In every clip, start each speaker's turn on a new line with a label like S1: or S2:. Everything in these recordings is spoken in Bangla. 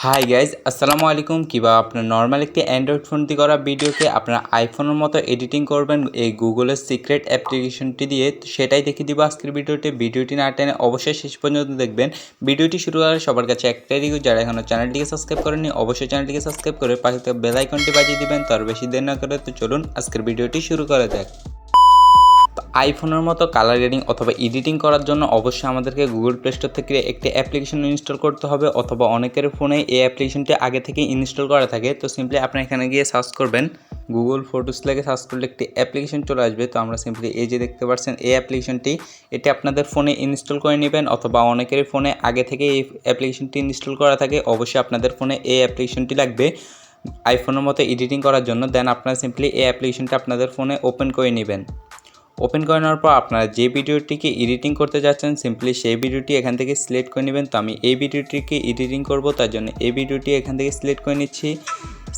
S1: হাই গাইজ, আসসালামু আলাইকুম। কিংবা আপনার নর্মাল একটি অ্যান্ড্রয়েড ফোন দিয়ে করা ভিডিওকে আপনার আইফোনের মতো এডিটিং করবেন এই গুগলের সিক্রেট অ্যাপ্লিকেশনটি দিয়ে, তো সেটাই দেখিয়ে দিব আজকের ভিডিওটি না টেনে অবশ্যই শেষ পর্যন্ত দেখবেন। ভিডিওটি শুরু করার সবার কাছে একটাই রিকোয়েস্ট, যারা এখনও চ্যানেলটিকে সাবস্ক্রাইব করেননি অবশ্যই চ্যানেলটিকে সাবস্ক্রাইব করে পাশে থাকা বেল আইকনটি বাজিয়ে দিবেন। তো আর বেশি দেরি না করে তো চলুন আজকের ভিডিওটি শুরু করা যাক। আইফোনের মতো কালার গ্রেডিং অথবা এডিটিং করার জন্য অবশ্যই আমাদেরকে গুগল প্লে স্টোর থেকে একটি অ্যাপ্লিকেশন ইনস্টল করতে হবে, অথবা অনেকের ফোনে এই অ্যাপ্লিকেশনটি আগে থেকে ইনস্টল করা থাকে। তো সিম্পলি আপনি এখানে গিয়ে সার্চ করবেন, গুগল ফটোস লেগে সার্চ করলে একটি অ্যাপ্লিকেশন চলে আসবে। তো আমরা সিম্পলি এই যে দেখতে পাচ্ছেন এই অ্যাপ্লিকেশনটি, এটি আপনাদের ফোনে ইনস্টল করে নেবেন, অথবা অনেকের ফোনে আগে থেকে এই অ্যাপ্লিকেশনটি ইনস্টল করা থাকে। অবশ্যই আপনাদের ফোনে এই অ্যাপ্লিকেশনটি লাগবে আইফোনের মতো এডিটিং করার জন্য। দেন আপনারা সিম্পলি এই অ্যাপ্লিকেশনটা আপনাদের ফোনে ওপেন করে নেবেন। ওপেন করে নেওয়ার পর আপনারা যে ভিডিওটিকে এডিটিং করতে যাচ্ছেন সিম্পলি সেই ভিডিওটি এখান থেকে সিলেক্ট করে নেবেন। তো আমি এই ভিডিওটিকে এডিটিং করব, তার জন্য এই ভিডিওটি এখান থেকে সিলেক্ট করে নিচ্ছি।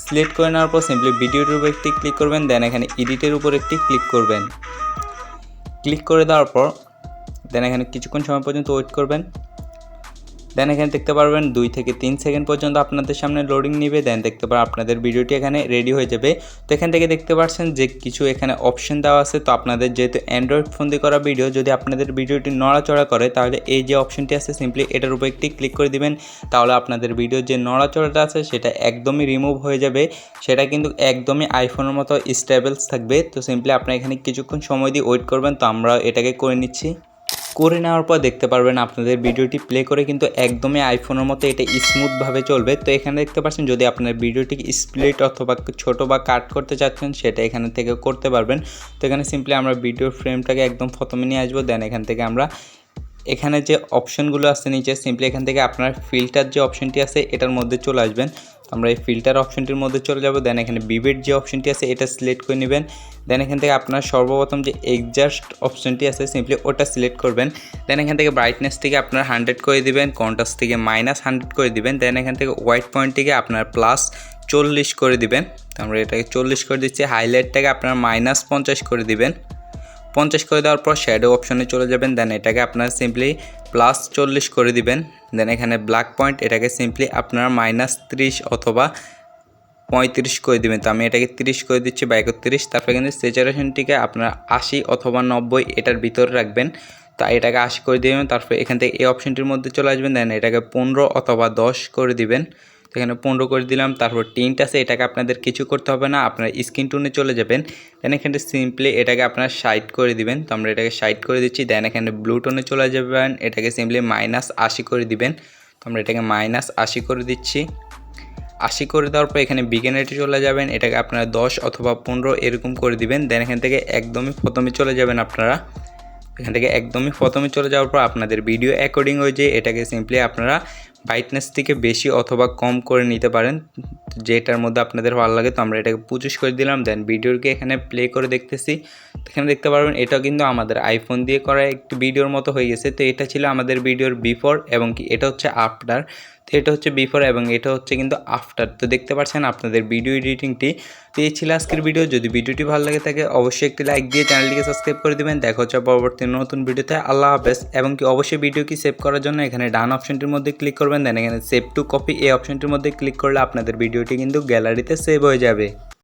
S1: সিলেক্ট করে নেওয়ার পর সিম্পলি ভিডিওটির উপর একটি ক্লিক করবেন, দেন এখানে এডিটের উপর একটি ক্লিক করবেন। ক্লিক করে দেওয়ার পর দেন এখানে কিছুক্ষণ সময় পর্যন্ত ওয়েট করবেন। দেন এখানে দেখতে পারবেন 2 থেকে 3 সেকেন্ড পর্যন্ত আপনাদের সামনে লোডিং নেবে। দেন দেখতে পারবেন আপনাদের ভিডিওটি এখানে রেডি হয়ে যাবে। তো এখান থেকে দেখতে পাচ্ছেন যে কিছু এখানে অপশন দেওয়া আছে। তো আপনাদের যেহেতু অ্যান্ড্রয়েড ফোন দিয়ে করা ভিডিও, যদি আপনাদের ভিডিওটি নড়াচড়া করে তাহলে এই যে অপশনটি আছে সিম্পলি এটার উপর একটি ক্লিক করে দিবেন। তাহলে আপনাদের ভিডিওর যে নড়াচড়াটা আছে সেটা একদমই রিমুভ হয়ে যাবে, সেটা কিন্তু একদমই আইফোনের মতো স্টেবলস থাকবে। তো সিম্পলি আপনারা এখানে কিছুক্ষণ সময় দিয়ে ওয়েট করবেন। তো আমরা এটাকে করে নিচ্ছি। করে নেওয়ার পর দেখতে পারবেন আপনাদের ভিডিওটি প্লে করে কিন্তু একদমই আইফোনের মতো এটা স্মুথভাবে চলবে। তো এখানে দেখতে পাচ্ছেন যদি আপনার ভিডিওটি স্প্লিট অথবা ছোটো বা কাট করতে চাচ্ছেন সেটা এখান থেকে করতে পারবেন। তো এখানে সিম্পলি আমরা ভিডিওর ফ্রেমটাকে একদম প্রথমে নিয়ে আসবো। দেন এখান থেকে আমরা এখানে যে অপশনগুলো আছে নিচে সিম্পলি এখান থেকে আপনার ফিল্টার যে অপশনটি আছে এটার মধ্যে চলে আসবেন। আমরা এই ফিল্টার অপশনটির মধ্যে চলে যাব। দেন এখানে বিবেট যে অপশনটি আছে এটা সিলেক্ট করে নেবেন। দেন এখান থেকে আপনার সর্বপ্রথম যে এক্সজাস্ট অপশনটি আছে সিম্পলি ওটা সিলেক্ট করবেন। দেন এখান থেকে ব্রাইটনেস থেকে আপনার 100 করে দিবেন, কন্ট্রাস্ট থেকে -100 করে দিবেন। দেন এখান থেকে হোয়াইট পয়েন্টটিকে আপনার +40 করে দিবেন। তো আমরা এটাকে 40 করে দিচ্ছি। হাইলাইটটাকে আপনার -50 করে দিবেন। 50 করে দেওয়ার পর শ্যাডো অপশনে চলে যাবেন। দেন এটাকে আপনারা সিম্পলি +40 করে দিবেন। দেন এখানে ব্ল্যাক পয়েন্ট এটাকে সিম্পলি আপনারা -30 অথবা 35 করে দিবেন। তো আমি এটাকে 30 করে দিচ্ছি বা 31। তারপরে কিন্তু স্যাচুরেশনটিকে আপনারা 80 অথবা 90 এটার ভিতরে রাখবেন। তো এটাকে 80 করে দিবেন। তারপরে এখান থেকে এই অপশনটির মধ্যে চলে আসবেন। দেন এটাকে 15 অথবা 10 করে দিবেন। তো এখানে 15 করে দিলাম। তারপর টিন্ট আছে, এটাকে আপনাদের কিছু করতে হবে না, আপনার স্ক্রিন টোনে চলে যাবেন। দেন এখানে সিম্পলি এটাকে আপনার 60 করে দিবেন। তো আমরা এটাকে 60 করে দিচ্ছি। দেন এখানে ব্লু টোনে চলে যাবেন, এটাকে সিম্পলি -80 করে দিবেন। তো আমরা এটাকে -80 করে দিচ্ছি। 80 করে দেওয়ার পর এখানে বিগিনারে চলে যাবেন, এটাকে আপনারা 10 অথবা 15 এরকম করে দিবেন। দেন এখান থেকে একদমই প্রথমে চলে যাবেন আপনারা। এখান থেকে একদমই প্রথমে চলে যাওয়ার পর আপনাদের ভিডিও অ্যাকর্ডিং অনুযায়ী এটাকে সিম্পলি আপনারা ব্রাইটনেস থেকে বেশি অথবা কম করে নিতে পারেন, যেটার মধ্যে আপনাদের ভালো লাগে। তো আমরা এটাকে 25 করে দিলাম। দেন ভিডিওকে এখানে প্লে করে দেখতেছি। এখানে দেখতে পারবেন এটাও কিন্তু আমাদের আইফোন দিয়ে করা একটি ভিডিওর মতো হয়ে গেছে। তো এটা ছিল আমাদের ভিডিওর বিফোর এবং কি এটা হচ্ছে আফটার। তো এটা হচ্ছে বিফোর এবং এটা হচ্ছে কিন্তু আফটার। তো দেখতে পাচ্ছেন আপনাদের ভিডিও এডিটিংটি। তো এই ছিল আজকের ভিডিও। যদি ভিডিওটি ভালো লাগে থাকে অবশ্যই একটি লাইক দিয়ে চ্যানেলটিকে সাবস্ক্রাইব করে দেবেন। দেখা হচ্ছে পরবর্তী নতুন ভিডিওতে। আল্লাহ হাফেজ। এবং কি অবশ্যই ভিডিওটি সেভ করার জন্য এখানে ডান অপশনটির মধ্যে ক্লিক করবেন। দেন এখানে সেভ টু কপি এই অপশনটির মধ্যে ক্লিক করলে আপনাদের ভিডিওটি কিন্তু গ্যালারিতে সেভ হয়ে যাবে।